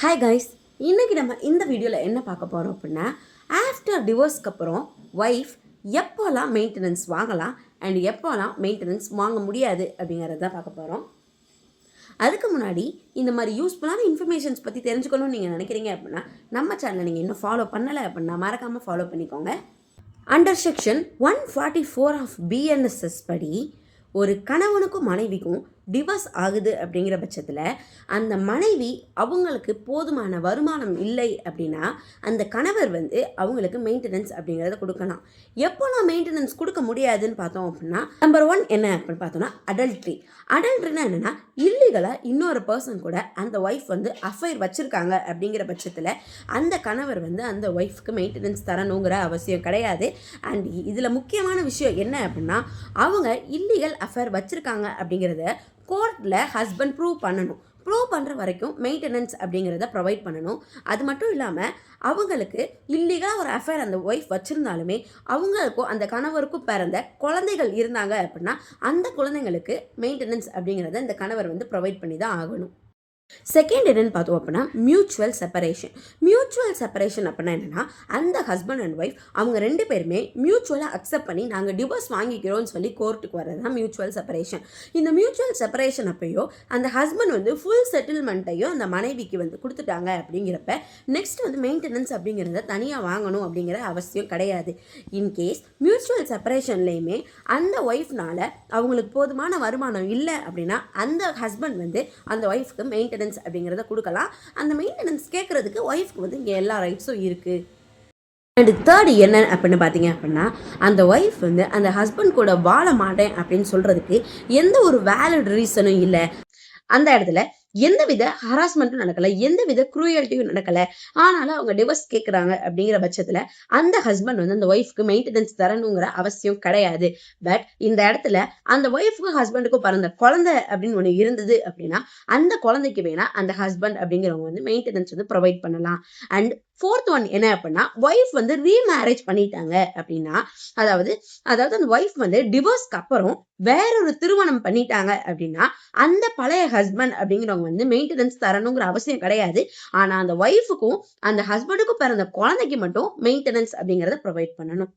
Hi guys, இன்றைக்கி நம்ம இந்த வீடியோவில் என்ன பார்க்க போகிறோம் அப்படின்னா, ஆஃப்டர் டிவோர்ஸ்க்கு அப்புறம் ஒய்ஃப் எப்போல்லாம் மெயின்டெனன்ஸ் வாங்கலாம் அண்ட் எப்போல்லாம் மெயின்டெனன்ஸ் வாங்க முடியாது அப்படிங்கிறத பார்க்க போகிறோம். அதுக்கு முன்னாடி இந்த மாதிரி யூஸ்ஃபுல்லான இன்ஃபர்மேஷன்ஸ் பற்றி தெரிஞ்சுக்கணும்னு நீங்கள் நினைக்கிறீங்க அப்படின்னா நம்ம சேனலை நீங்கள் இன்னும் ஃபாலோ பண்ணலை அப்படின்னா மறக்காமல் ஃபாலோ பண்ணிக்கோங்க. அண்டர் செக்ஷன் 144 ஆஃப் பிஎன்எஸ்எஸ் படி ஒரு கணவனுக்கும் மனைவிக்கும் டிவோர்ஸ் ஆகுது அப்படிங்கிற பட்சத்தில் அந்த மனைவி அவங்களுக்கு போதுமான வருமானம் இல்லை அப்படின்னா அந்த கணவர் அவங்களுக்கு மெயின்டெனன்ஸ் அப்படிங்கிறத கொடுக்கலாம். எப்போலாம் மெயின்டெனன்ஸ் கொடுக்க முடியாதுன்னு பார்த்தோம் அப்படின்னா, நம்பர் 1 என்ன அப்படின்னு பார்த்தோம்னா அடல்ட்ரி. அடல்ட்ரினா என்னென்னா, இல்லீகலாக இன்னொரு பர்சன் கூட அந்த ஒய்ஃப் அஃபைர் வச்சுருக்காங்க அப்படிங்கிற பட்சத்தில் அந்த கணவர் அந்த ஒய்ஃப்க்கு மெயின்டெனன்ஸ் தரணுங்கிற அவசியம் கிடையாது. அண்ட் இதில் முக்கியமான விஷயம் என்ன அப்படின்னா, அவங்க இல்லீகல் அஃபேர் வச்சுருக்காங்க அப்படிங்கிறத கோர்ட்டில் ஹஸ்பண்ட் ப்ரூவ் பண்ணுற வரைக்கும் மெயின்டெனன்ஸ் அப்படிங்கிறத ப்ரொவைட் பண்ணணும். அது மட்டும் இல்லாமல் அவங்களுக்கு இல்லீகலாக ஒரு அஃபேர் அந்த ஒய்ஃப் வச்சுருந்தாலுமே அவங்களுக்கும் அந்த கணவருக்கும் பிறந்த குழந்தைகள் இருந்தாங்க அப்படின்னா அந்த குழந்தைங்களுக்கு மெயின்டெனன்ஸ் அப்படிங்கிறத இந்த கணவர் ப்ரொவைட் பண்ணி தான் ஆகணும். செகண்ட் என்னன்னு பார்த்தோம் அப்படின்னா மியூச்சுவல் செப்பரேஷன். மியூச்சுவல் செப்பரேஷன் அப்படின்னா என்னென்னா, அந்த ஹஸ்பண்ட் அண்ட் ஒய்ஃப் அவங்க ரெண்டு பேருமே மியூச்சுவலாக அக்செப்ட் பண்ணி நாங்கள் டிவோர்ஸ் வாங்கிக்கிறோம்னு சொல்லி கோர்ட்டுக்கு வர்றது தான் மியூச்சுவல் செப்பரேஷன். இந்த மியூச்சுவல் செப்பரேஷன் அப்பையோ அந்த ஹஸ்பண்ட் ஃபுல் செட்டில்மெண்ட்டையும் அந்த மனைவிக்கு கொடுத்துட்டாங்க அப்படிங்கிறப்ப நெக்ஸ்ட் மெயின்டெனன்ஸ் அப்படிங்கிறத தனியாக வாங்கணும் அப்படிங்கிற அவசியம் கிடையாது. இன்கேஸ் மியூச்சுவல் செப்பரேஷன்லேயுமே அந்த ஒய்ஃப்னால் அவங்களுக்கு போதுமான வருமானம் இல்லை அப்படின்னா அந்த ஹஸ்பண்ட் அந்த ஒய்ஃப்க்கு மெயின்டெனன்ஸ் அப்படிங்கிறத கொடுக்கலாம். அந்த மெயின்டெனன்ஸ் கேட்கறதுக்கு ஒய்ஃப்க்கு இங்கே எல்லா ரைட்ஸும் இருக்குது. அண்ட் தேர்ட் என்ன அப்படின்னு பார்த்தீங்க அப்படின்னா, அந்த ஒய்ஃப் அந்த ஹஸ்பண்ட் கூட வாழ மாட்டேன் அப்படின்னு சொல்கிறதுக்கு எந்த ஒரு வேலிட் ரீசனும் இல்லை. அந்த இடத்துல எந்தவித ஹராஸ்மெண்ட்டும் நடக்கலை, எந்தவித குரூயல்ட்டியும் நடக்கலை. ஆனாலும் அவங்க டிவோர்ஸ் கேட்குறாங்க அப்படிங்கிற பட்சத்தில் அந்த ஹஸ்பண்ட் அந்த ஒய்ஃப்க்கு மெயின்டெனன்ஸ் தரணுங்கிற அவசியம் கிடையாது. பட் இந்த இடத்துல அந்த ஒய்ஃப்க்கும் ஹஸ்பண்டுக்கும் பிறந்த குழந்தை அப்படின்னு ஒன்று இருந்தது அப்படின்னா அந்த குழந்தைக்கு வேணா அந்த ஹஸ்பண்ட் அப்படிங்கிறவங்க மெயின்டெனன்ஸ் ப்ரொவைட் பண்ணலாம். அண்ட் ஃபோர்த் ஒன் என்ன அப்படின்னா, ஒய்ஃப் ரீமேரேஜ் பண்ணிட்டாங்க அப்படின்னா, அதாவது அந்த ஒய்ஃப் டிவோர்ஸ்க்கு அப்புறம் வேறொரு திருமணம் பண்ணிட்டாங்க அப்படின்னா அந்த பழைய ஹஸ்பண்ட் அப்படிங்கிறவங்க மெயின்டெனன்ஸ் தரணுங்கிற அவசியம் கிடையாது. ஆனா அந்த ஒய்ஃபுக்கும் அந்த ஹஸ்பண்டுக்கும் பிறந்த குழந்தைக்கு மட்டும் மெயின்டெனன்ஸ் அப்படிங்கறத ப்ரொவைட் பண்ணணும்.